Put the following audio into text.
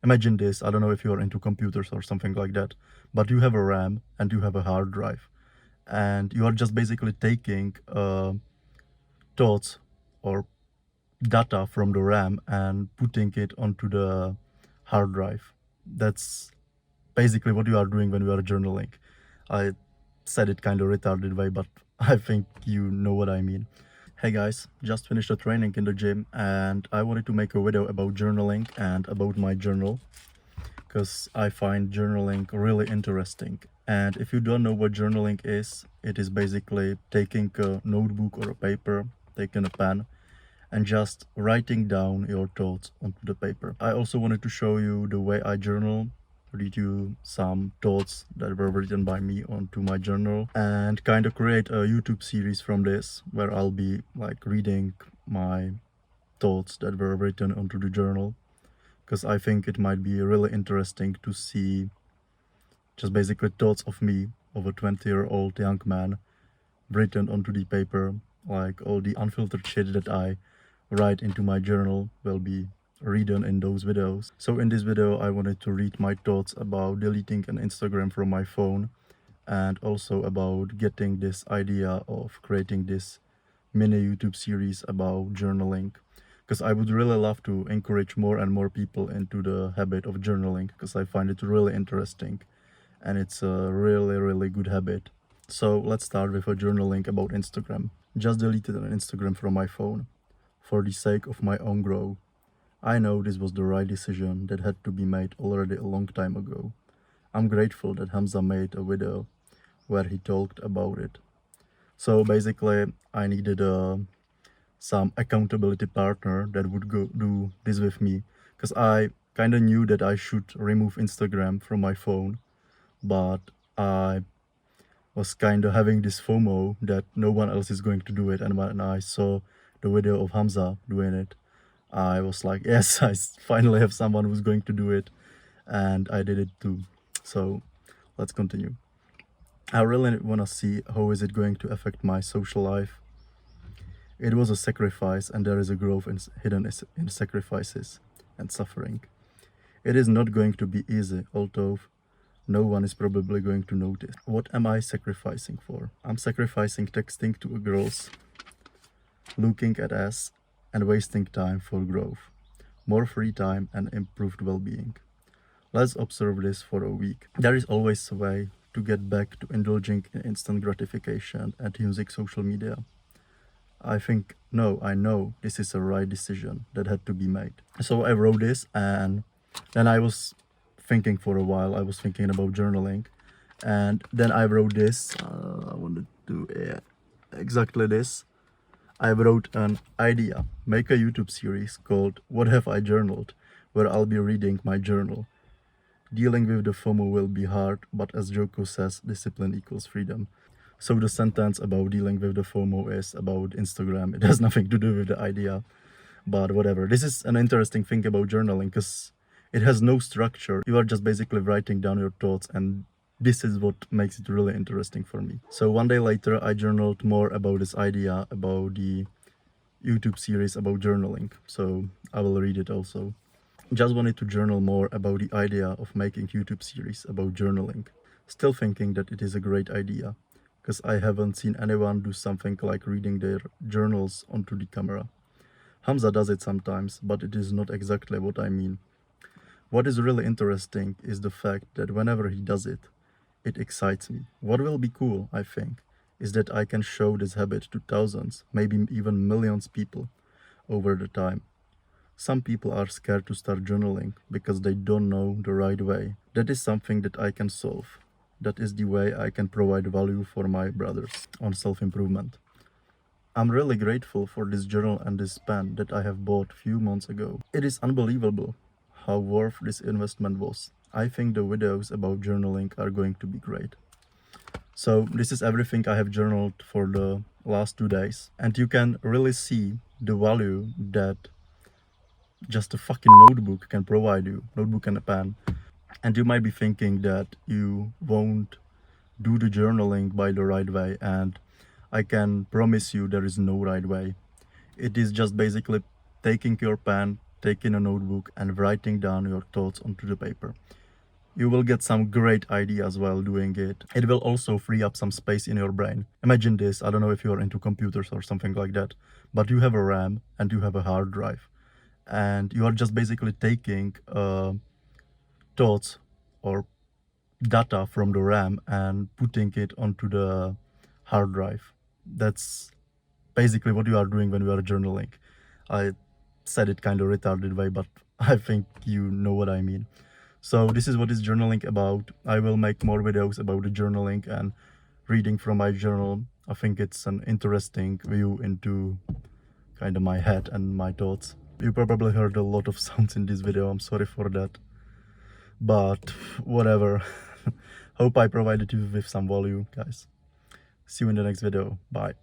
Imagine this, I don't know if you're into computers or something like that, but you have a RAM and you have a hard drive, and you are just basically taking thoughts or data from the RAM and putting it onto the hard drive. That's basically what you are doing when you are journaling. I said it kind of retarded way, but I think you know what I mean. Hey guys, just finished the training in the gym and I wanted to make a video about journaling and about my journal because I find journaling really interesting. And if you don't know what journaling is, it is basically taking a notebook or a paper, taking a pen, and just writing down your thoughts onto the paper. I also wanted to show you the way I journal, read you some thoughts that were written by me onto my journal, and kind of create a YouTube series from this where I'll be like reading my thoughts that were written onto the journal, because I think it might be really interesting to see just basically thoughts of me, of a 20-year-old young man, written onto the paper. Like all the unfiltered shit that I write into my journal will be written in those videos. So in this video I wanted to read my thoughts about deleting an Instagram from my phone, and also about getting this idea of creating this mini YouTube series about journaling, because I would really love to encourage more and more people into the habit of journaling, because I find it really interesting and it's a really good habit. So let's start with a journaling about Instagram. Just deleted an Instagram from my phone for the sake of my own growth. I know this was the right decision that had to be made already a long time ago. I'm grateful that Hamza made a video where he talked about it. So basically, I needed some accountability partner that would go do this with me, because I kind of knew that I should remove Instagram from my phone, but I was kind of having this FOMO that no one else is going to do it. And when I saw the video of Hamza doing it, I was like, yes, finally have someone who's going to do it. And I did it too. So let's continue. I really want to see how is it going to affect my social life. It was a sacrifice, and there is a growth hidden in sacrifices and suffering. It is not going to be easy, although no one is probably going to notice. What am I sacrificing for? I'm sacrificing texting to girls, looking at ass, and wasting time for growth, more free time, and improved well-being. Let's observe this for a week. There is always a way to get back to indulging in instant gratification and using social media. I know this is a right decision that had to be made. So I wrote this, and then I was thinking for a while. I was thinking about journaling, and then I wrote this. I wanted to exactly this. I wrote an idea, make a YouTube series called What Have I Journaled, where I'll be reading my journal. Dealing with the FOMO will be hard, but as Joko says, discipline equals freedom. So the sentence about dealing with the FOMO is about Instagram. It has nothing to do with the idea, but whatever. This is an interesting thing about journaling, because it has no structure. You are just basically writing down your thoughts, and this is what makes it really interesting for me. So one day later, I journaled more about this idea, about the YouTube series about journaling. So I will read it also. Just wanted to journal more about the idea of making YouTube series about journaling. Still thinking that it is a great idea, because I haven't seen anyone do something like reading their journals onto the camera. Hamza does it sometimes, but it is not exactly what I mean. What is really interesting is the fact that whenever he does it, it excites me. What will be cool, I think, is that I can show this habit to thousands, maybe even millions of people over the time. Some people are scared to start journaling because they don't know the right way. That is something that I can solve. That is the way I can provide value for my brothers on self-improvement. I'm really grateful for this journal and this pen that I have bought few months ago. It is unbelievable how worth this investment was. I think the videos about journaling are going to be great. So this is everything I have journaled for the last 2 days, and you can really see the value that just a fucking notebook can provide you, notebook and a pen. And you might be thinking that you won't do the journaling by the right way, and I can promise you there is no right way. It is just basically taking your pen, taking a notebook and writing down your thoughts onto the paper. You will get some great ideas while doing it. It will also free up some space in your brain. Imagine this, I don't know if you're into computers or something like that, but you have a RAM and you have a hard drive. And you are just basically taking thoughts or data from the RAM and putting it onto the hard drive. That's basically what you are doing when you are journaling. I said it kind of retarded way, but I think you know what I mean. So this is what is journaling about. I will make more videos about the journaling and reading from my journal. I think it's an interesting view into kind of my head and my thoughts. You probably heard a lot of sounds in this video, I'm sorry for that. But whatever. Hope I provided you with some value, guys. See you in the next video. Bye.